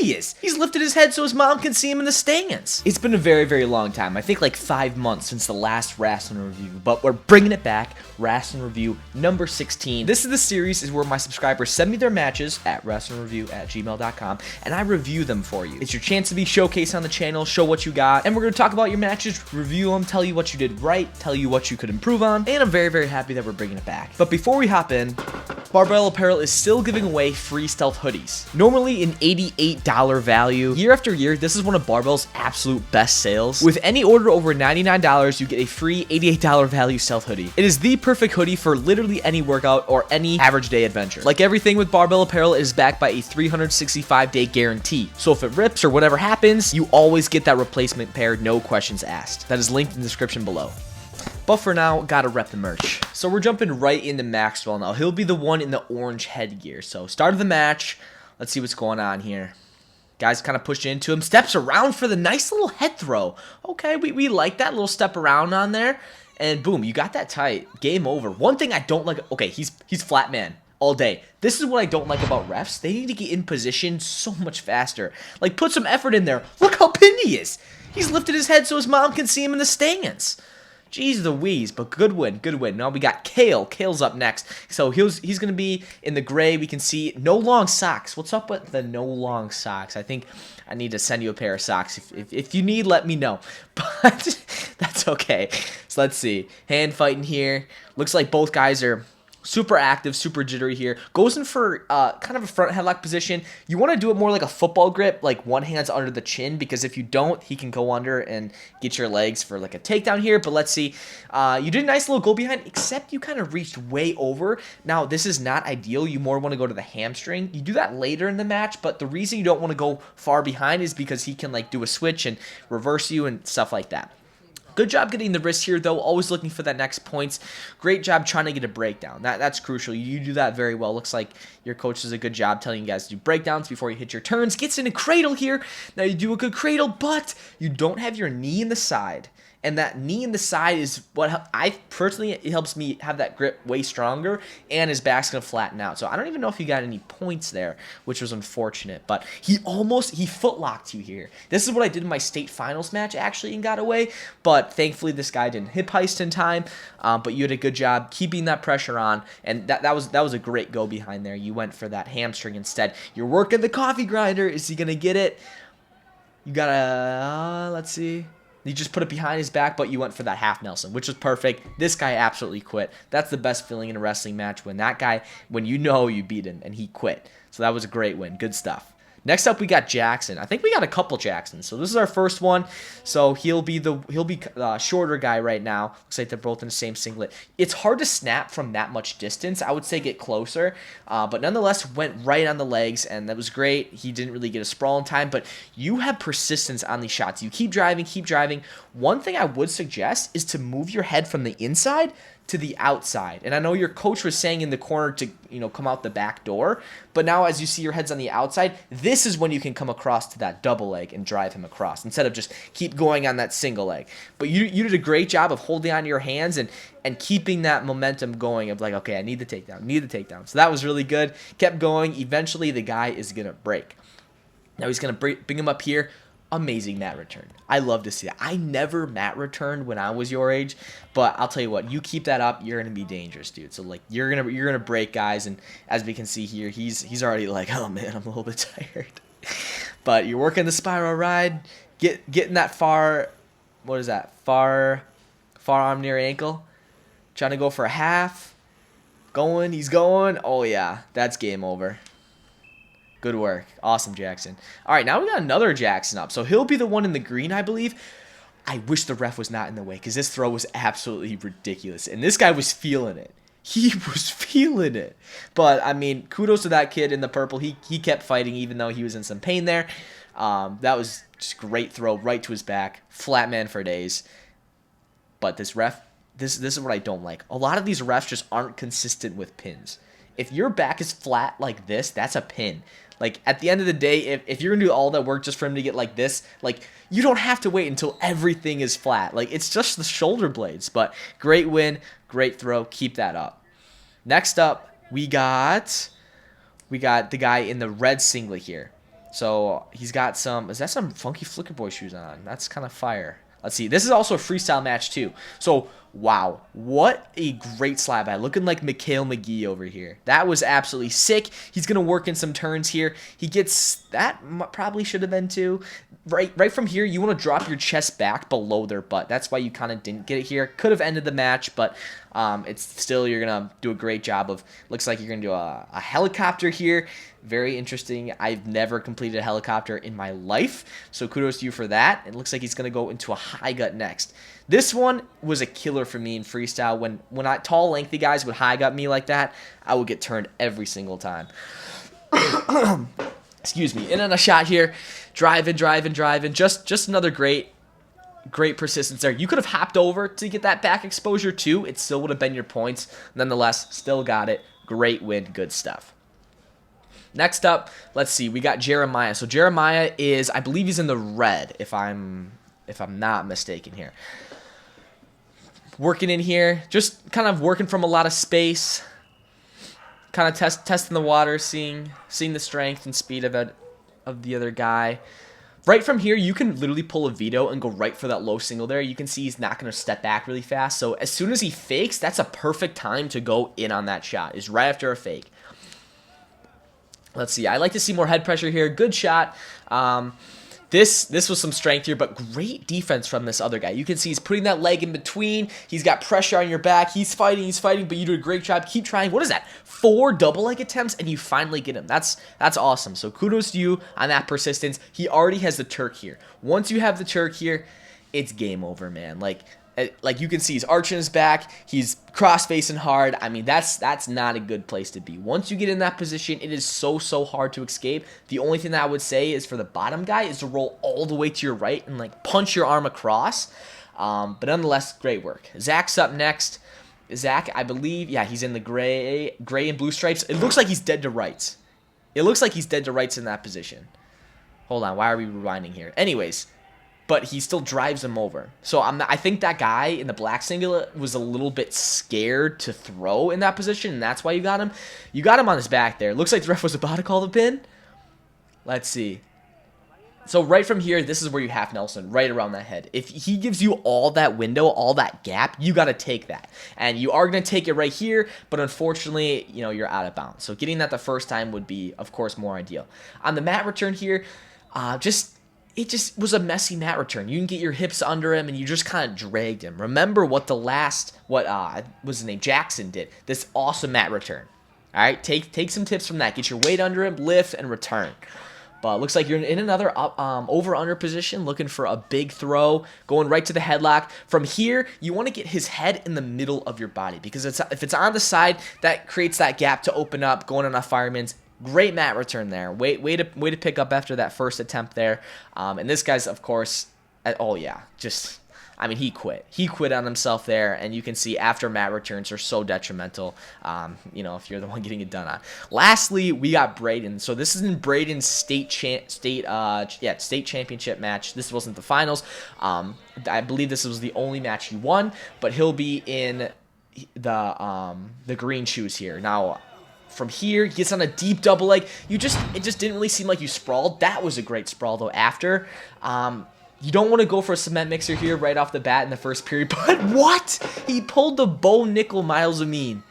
he is. He's lifted his head so his mom can see him in the stands. It's been a very, very long time. I think like 5 months since the last Wrastlin review, but we're bringing it back. Wrastlin review number 16. This is the series is where my subscribers send me their matches at wrestlingreview@gmail.com and I review them for you. It's your chance to be showcased on the channel, show what you got, and we're going to talk about your matches, review them, tell you what you did right, tell you what you could improve on, and I'm very, very happy that we're bringing it back. But before we hop in, Barbell Apparel is still giving away free stealth hoodies. Normally an $88 value. Year after year, this is one of Barbell's absolute best sales. With any order over $99, you get a free $88 value stealth hoodie. It is the perfect hoodie for literally any workout or any average day adventure. Like everything with Barbell Apparel, it is backed by a 365-day guarantee. So if it rips or whatever happens, you always get that replacement pair, no questions asked. That is linked in the description below. But for now, gotta rep the merch. So we're jumping right into Maxwell now. He'll be the one in the orange headgear. So start of the match. Let's see what's going on here. Guys kind of push into him. Steps around for the nice little head throw. Okay, we like that little step around on there. And boom, you got that tight. Game over. One thing I don't like. Okay, he's flat man all day. This is what I don't like about refs. They need to get in position so much faster. Like, put some effort in there. Look how pinned he is. He's lifted his head so his mom can see him in the stands. Jeez Louise, but good win, good win. Now we got Kale. Kale's up next. So he's going to be in the gray. We can see no long socks. What's up with the no long socks? I think I need to send you a pair of socks. If you need, let me know. But that's okay. So let's see. Hand fighting here. Looks like both guys are super active, super jittery here. Goes in for kind of a front headlock position. You want to do it more like a football grip, like one hand's under the chin, because if you don't, he can go under and get your legs for like a takedown here. But let's see. You did a nice little go behind, except you kind of reached way over. Now, this is not ideal. You more want to go to the hamstring. You do that later in the match, but the reason you don't want to go far behind is because he can like do a switch and reverse you and stuff like that. Good job getting the wrist here, though. Always looking for that next points. Great job trying to get a breakdown. That's crucial. You do that very well. Looks like your coach does a good job telling you guys to do breakdowns before you hit your turns. Gets in a cradle here. Now you do a good cradle, but you don't have your knee in the side. And that knee in the side is what I personally, it helps me have that grip way stronger, and his back's going to flatten out. So I don't even know if he got any points there, which was unfortunate. But he footlocked you here. This is what I did in my state finals match, actually, and got away. But thankfully, this guy didn't hip heist in time. But you did a good job keeping that pressure on, and that was a great go behind there. You went for that hamstring instead. You're working the coffee grinder. Is he going to get it? You got to, let's see. You just put it behind his back, but you went for that half Nelson, which was perfect. This guy absolutely quit. That's the best feeling in a wrestling match, when that guy, when you know you beat him and he quit. So that was a great win. Good stuff. Next up, we got Jackson. I think we got a couple Jacksons. So this is our first one. So he'll be the shorter guy right now. Looks like they're both in the same singlet. It's hard to snap from that much distance. I would say get closer, but nonetheless went right on the legs, and that was great. He didn't really get a sprawl in time, but you have persistence on these shots. You keep driving, keep driving. One thing I would suggest is to move your head from the inside to the outside. And I know your coach was saying in the corner to, come out the back door, but now as you see your head's on the outside, this is when you can come across to that double leg and drive him across instead of just keep going on that single leg. But you did a great job of holding on to your hands and keeping that momentum going of like, okay, I need the takedown. So that was really good. Kept going. Eventually the guy is going to break. Now he's going to bring him up here. Amazing mat return. I love to see that. I never mat returned when I was your age, but I'll tell you what, you keep that up, you're gonna be dangerous, dude. So like you're gonna break guys, and as we can see here, he's already like, oh man, I'm a little bit tired. But you're working the spiral ride, getting that far arm near ankle, trying to go for a half, he's going. Oh yeah, that's game over. Good work. Awesome, Jackson. All right, now we got another Jackson up. So he'll be the one in the green, I believe. I wish the ref was not in the way, because this throw was absolutely ridiculous. And this guy was feeling it. He was feeling it. But, I mean, kudos to that kid in the purple. He kept fighting even though he was in some pain there. That was just a great throw right to his back. Flat man for days. But this ref, this is what I don't like. A lot of these refs just aren't consistent with pins. If your back is flat like this, that's a pin. Like, at the end of the day, if you're going to do all that work just for him to get like this, like, you don't have to wait until everything is flat. Like, it's just the shoulder blades. But great win, great throw. Keep that up. Next up, we got the guy in the red singlet here. So he's got some, is that some funky Flicker Boy shoes on? That's kind of fire. Let's see. This is also a freestyle match too. So, wow. What a great slap at. Looking like Mikhail McGee over here. That was absolutely sick. He's going to work in some turns here. He gets, that probably should have been two. Right from here, you want to drop your chest back below their butt. That's why you kind of didn't get it here. Could have ended the match, but it's still, you're going to do a great job of, looks like you're going to do a helicopter here. Very interesting. I've never completed a helicopter in my life, so kudos to you for that. It looks like he's going to go into a high gut next. This one was a killer for me in freestyle. When tall, lengthy guys would high gut me like that, I would get turned every single time. Excuse me. In on a shot here. Driving. Just another great persistence there. You could have hopped over to get that back exposure too. It still would have been your points. Nonetheless, still got it. Great win. Good stuff. Next up, let's see. We got Jeremiah. So Jeremiah is, I believe he's in the red, if I'm not mistaken here. Working in here, just kind of working from a lot of space. Kind of testing the water, seeing the strength and speed of the other guy. Right from here, you can literally pull a veto and go right for that low single there. You can see he's not going to step back really fast. So as soon as he fakes, that's a perfect time to go in on that shot, is right after a fake. Let's see. I like to see more head pressure here. Good shot. This was some strength here, but great defense from this other guy. You can see he's putting that leg in between. He's got pressure on your back. He's fighting, but you do a great job. Keep trying. What is that? 4 double leg attempts, and you finally get him. That's awesome. So kudos to you on that persistence. He already has the Turk here. Once you have the Turk here, it's game over, man. Like you can see he's arching his back, he's cross-facing hard. I mean, that's not a good place to be. Once you get in that position, it is so hard to escape. The only thing that I would say is for the bottom guy is to roll all the way to your right and like punch your arm across. But nonetheless, great work. Zach's up next. Zach, I believe, yeah, he's in the gray and blue stripes. It looks like he's dead to rights. It looks like he's dead to rights in that position. Hold on, why are we rewinding here? Anyways, but he still drives him over. So I think that guy in the black singlet was a little bit scared to throw in that position, and that's why you got him. You got him on his back there. Looks like the ref was about to call the pin. Let's see. So right from here, this is where you have Nelson, right around that head. If he gives you all that window, all that gap, you got to take that. And you are going to take it right here, but unfortunately, you're out of bounds. So getting that the first time would be, of course, more ideal. On the mat return here, it just was a messy mat return. You can get your hips under him, and you just kind of dragged him. Remember what what was his name, Jackson did. This awesome mat return. All right, take some tips from that. Get your weight under him, lift, and return. But looks like you're in another over-under position, looking for a big throw, going right to the headlock. From here, you want to get his head in the middle of your body, because if it's on the side, that creates that gap to open up, going on a fireman's. Great mat return there. Way to pick up after that first attempt there. And this guy's, of course, he quit. He quit on himself there, and you can see after mat returns are so detrimental, if you're the one getting it done on. Lastly, we got Braden. So this is in Braden's state championship match. This wasn't the finals. I believe this was the only match he won, but he'll be in the green shoes here. Now, from here, he gets on a deep double leg. It just didn't really seem like you sprawled. That was a great sprawl, though, after. You don't want to go for a cement mixer here right off the bat in the first period. But what? He pulled the Bo Nickel Miles Amin.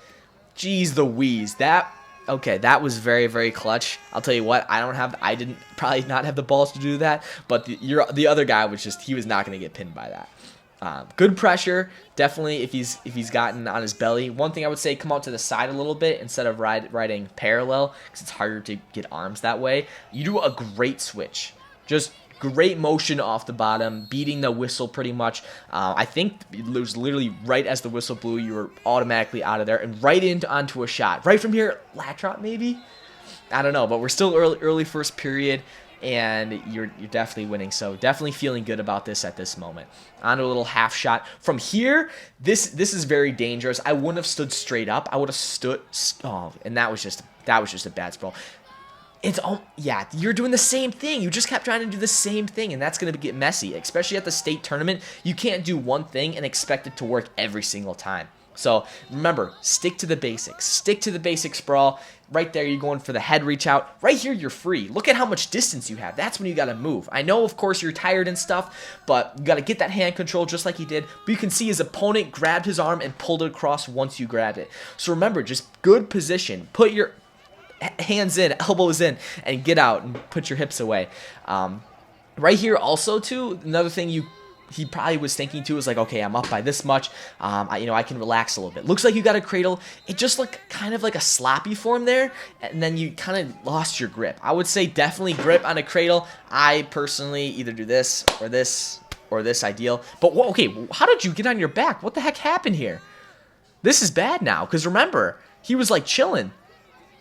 Jeez Louise. That was very, very clutch. I'll tell you what, I didn't probably not have the balls to do that. But the other guy he was not going to get pinned by that. Good pressure, definitely, if he's gotten on his belly. One thing I would say, come out to the side a little bit instead of riding parallel, because it's harder to get arms that way. You do a great switch. Just great motion off the bottom, beating the whistle pretty much. I think it was literally right as the whistle blew, you were automatically out of there, and right onto a shot. Right from here, lat drop maybe? I don't know, but we're still early first period. And you're definitely winning, so definitely feeling good about this at this moment. On to a little half shot. From here, this is very dangerous. I wouldn't have stood straight up. I would have stood, and that was just a bad sprawl. You're doing the same thing. You just kept trying to do the same thing, and that's going to get messy, especially at the state tournament. You can't do one thing and expect it to work every single time. So remember, stick to the basics. Stick to the basic sprawl. Right there, you're going for the head reach out. Right here, you're free. Look at how much distance you have. That's when you got to move. I know, of course, you're tired and stuff, but you got to get that hand control just like he did. But you can see his opponent grabbed his arm and pulled it across once you grabbed it. So remember, just good position. Put your hands in, elbows in, and get out and put your hips away. Right here also, too, another thing he probably was thinking too is like, okay, I'm up by this much. I can relax a little bit. Looks like you got a cradle. It just looked kind of like a sloppy form there, and then you kind of lost your grip. I would say definitely grip on a cradle. I personally either do this or this or this ideal. But okay, how did you get on your back? What the heck happened here? This is bad now, because remember, he was like chilling.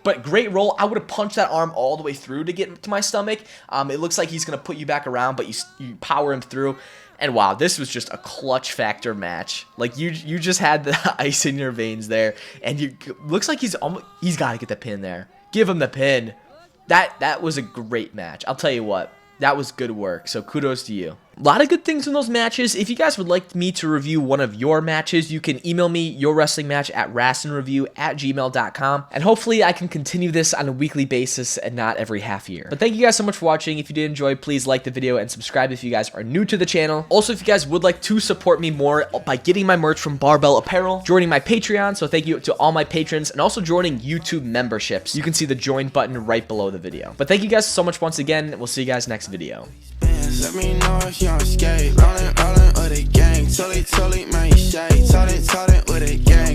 But great roll. I would have punched that arm all the way through to get to my stomach. It looks like he's going to put you back around, but you power him through. And wow, this was just a clutch factor match. Like you just had the ice in your veins there, and looks like he's got to get the pin there. Give him the pin. That was a great match. I'll tell you what. That was good work, so kudos to you. A lot of good things in those matches. If you guys would like me to review one of your matches, you can email me your wrestling match at wrestlingreview@gmail.com, and hopefully I can continue this on a weekly basis and not every half year. But thank you guys so much for watching. If you did enjoy, please like the video and subscribe if you guys are new to the channel. Also, if you guys would like to support me more by getting my merch from Barbell Apparel, joining my Patreon, so thank you to all my patrons, and also joining YouTube memberships. You can see the join button right below the video. But thank you guys so much once again. We'll see you guys next video. Let me know if you on skate. Rollin' with a gang. Totally, man, you shake. Told it with a gang.